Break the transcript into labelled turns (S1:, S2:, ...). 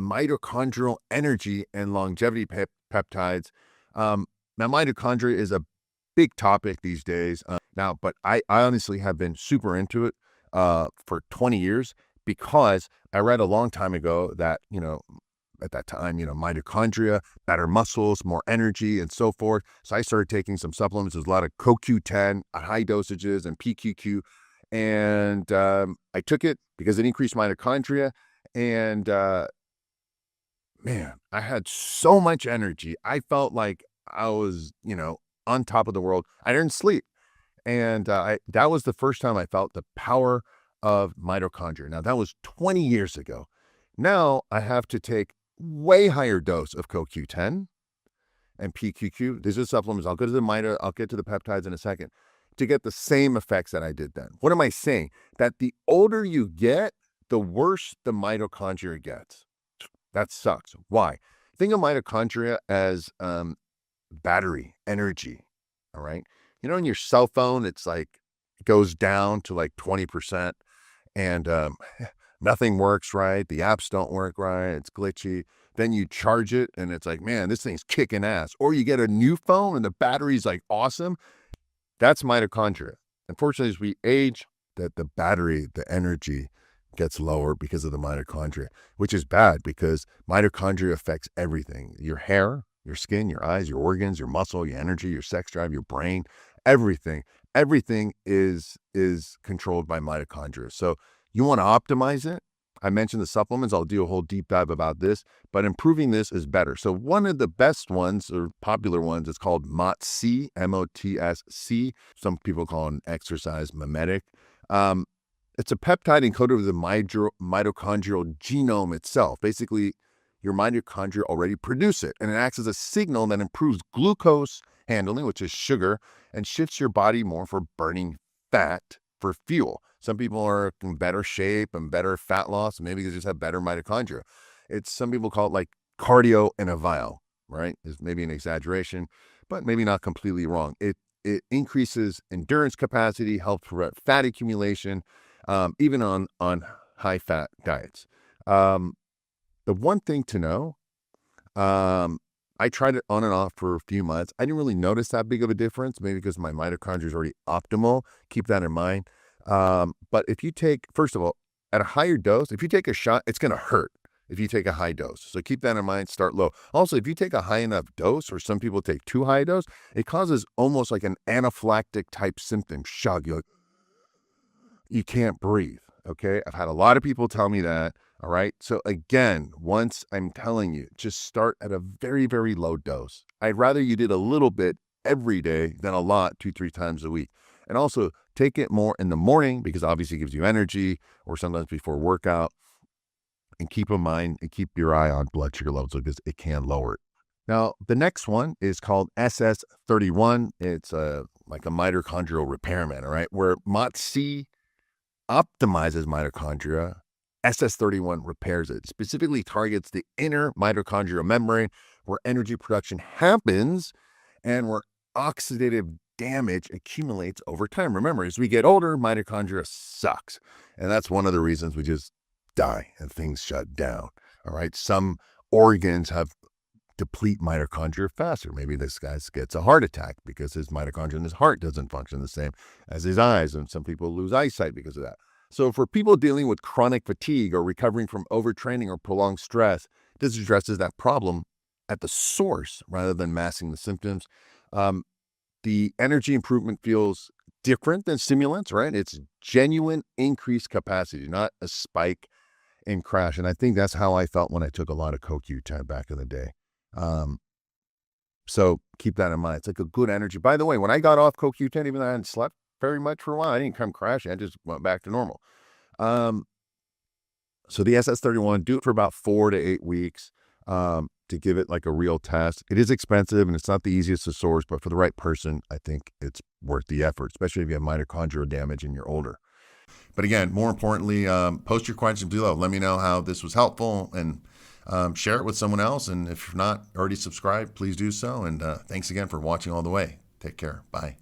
S1: mitochondrial energy and longevity peptides. Now, mitochondria is a big topic these days now, but I honestly have been super into it for 20 years because I read a long time ago that, at that time, mitochondria, better muscles, more energy, and so forth. So I started taking some supplements. There's a lot of CoQ10 at high dosages and PQQ. And I took it because it increased mitochondria. And man, I had so much energy. I felt like I was, on top of the world. I didn't sleep. And that was the first time I felt the power of mitochondria. Now, that was 20 years ago. Now I have to take way higher dose of CoQ10 and PQQ. These are supplements. I'll get to the peptides in a second to get the same effects that I did then. What am I saying? That the older you get, the worse the mitochondria gets. That sucks. Why? Think of mitochondria as battery energy. All right. In your cell phone, it's like it goes down to like 20% and nothing works right. The apps don't work right. It's glitchy. Then you charge it and it's like, man, this thing's kicking ass. Or you get a new phone and the battery's like awesome. That's mitochondria. Unfortunately, as we age, the battery, the energy gets lower because of the mitochondria, which is bad because mitochondria affects everything. Your hair, your skin, your eyes, your organs, your muscle, your energy, your sex drive, your brain, everything. Everything is controlled by mitochondria. So you want to optimize it. I mentioned the supplements. I'll do a whole deep dive about this, but improving this is better. So one of the best ones or popular ones is called MOTS, MOTS. Some people call it an exercise mimetic. It's a peptide encoded with the mitochondrial genome itself. Basically, your mitochondria already produce it, and it acts as a signal that improves glucose handling, which is sugar, and shifts your body more for burning fat for fuel. Some people are in better shape and better fat loss, maybe they just have better mitochondria. Some people call it like cardio in a vial, right? It's maybe an exaggeration, but maybe not completely wrong. It increases endurance capacity, helps prevent fat accumulation, even on high fat diets. The one thing to know, I tried it on and off for a few months. I didn't really notice that big of a difference, maybe because my mitochondria is already optimal. Keep that in mind. But if you take, first of all, at a higher dose, if you take a shot, it's going to hurt if you take a high dose. So keep that in mind, start low. Also, if you take a high enough dose, or some people take too high a dose, it causes almost like an anaphylactic type symptom, shock. You can't breathe, okay? I've had a lot of people tell me that, all right? So again, once I'm telling you, just start at a very, very low dose. I'd rather you did a little bit every day than a lot 2-3 times a week. And also take it more in the morning because obviously it gives you energy, or sometimes before workout. And keep in mind and keep your eye on blood sugar levels because it can lower it. Now, the next one is called SS31. It's like a mitochondrial repairman, all right? Where MOTS optimizes mitochondria, SS31 repairs it. Specifically targets the inner mitochondrial membrane where energy production happens and where oxidative damage accumulates over time. Remember, as we get older, mitochondria sucks. And that's one of the reasons we just die and things shut down. All right. Some organs deplete mitochondria faster. Maybe this guy gets a heart attack because his mitochondria in his heart doesn't function the same as his eyes. And some people lose eyesight because of that. So for people dealing with chronic fatigue or recovering from overtraining or prolonged stress, this addresses that problem at the source rather than masking the symptoms. The energy improvement feels different than stimulants, right? It's genuine increased capacity, not a spike in crash. And I think that's how I felt when I took a lot of CoQ10 back in the day. So keep that in mind. It's like a good energy. By the way, when I got off CoQ10, even though I hadn't slept very much for a while, I didn't come crashing. I just went back to normal. So the SS31, do it for about 4 to 8 weeks to give it like a real test. It is expensive and it's not the easiest to source, but for the right person, I think it's worth the effort, especially if you have mitochondrial damage and you're older. But again, more importantly, post your questions below. Let me know how this was helpful and share it with someone else. And if you're not already subscribed, please do so. And thanks again for watching all the way. Take care. Bye.